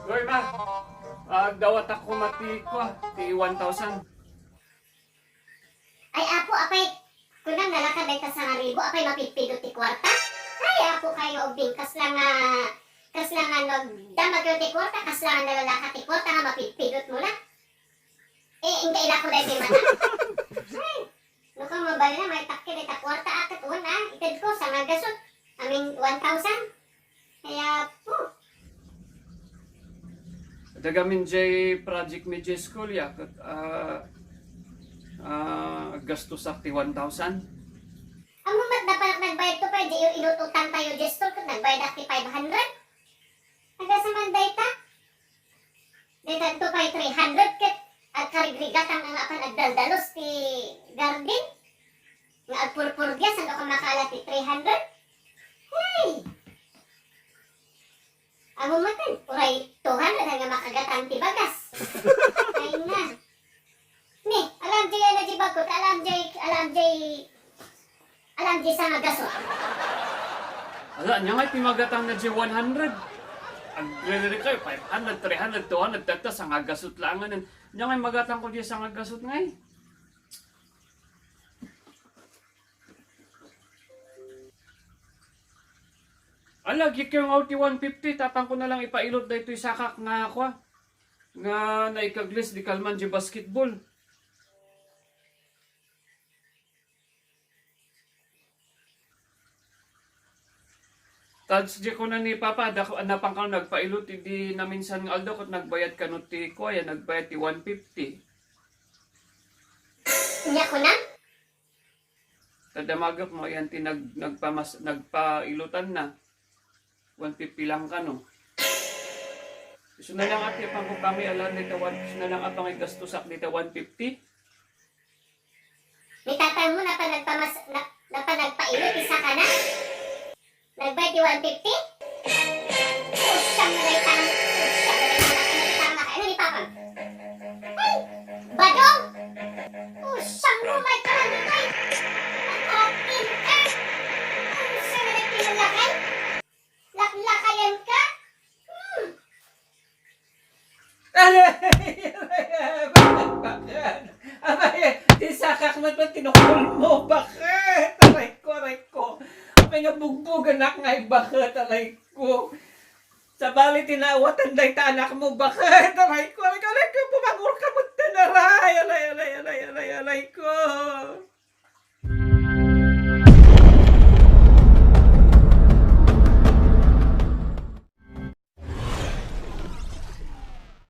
Uy, ma. Dawat ako mati ko, ti 1,000. Ay apo apay kunang nalakad ay sa ribo apay mapipindot ti kwarta. Ay apo kayo og bingkas lang nga damag yung ti kwarta kas lang nalalakad ti kwarta nga mapipindot mo na. Ingka ila ko dahil mana. Ay, nukang mabali na may takki dahil ta kwarta akat una. Itad ko sa magasot. Aming 1,000. Kaya po. Dagamin jay project mi jay school ya. Gasto sakti 1,000. Amo mat dapat nagbayad to pa di yung inututan tayo gestor kung nagbayad akti 500. Nagasaman data. Data to pa 300 ket at karigrigat ang apan agdaldalos ti garden. Nga agpurpurgya saan ako makala ti 300. Hey! Amo matan, uray 200 nga makagatang ti bagas. Ay na. Ni, alam jay na di bagot, alam jay sa magasot. Ala, niya ngay timagatang na jay 100. Ang gre kayo, 500, 300, 200, tata sa ngagasot lang nga. Niya ngay magatang ko jay sa ngagasot ngay. Ala, gikyung out 150, tapang ko na lang ipailot na ito'y sakak nga ako. Nga naikaglis di kalman di basketball. Tads di ko na ni Papa, napang ka nagpailot, hindi na minsan nga aldo kung nagbayad ka no ti ko, yan nagbayad ti 150. Nya ko na? Tadamagap mo, yan ti nagpailutan na. 150 lang ka no. Gusto na lang ati pang kami alam dito, gusto na lang atang igastusak dito 150. May tatay mo na pa nagpailot, isa ka na? Nagbayad di 150? Usang na rin tama ka. Ano ni Papa? Ay! Badong! Usang mo may kalangkay! Nakakin ka! Usang na rin pinalakay! Laklakayan ka? Abay, di sakak man pa tinukul mo. Bakit? Aray ko. May nga bugbugan anak nga, bakit? Aray ko. Sa bali tinawatan day ta anak mo. Bakit? Aray ko. Pumangur ka mo tanaray. Aray ko.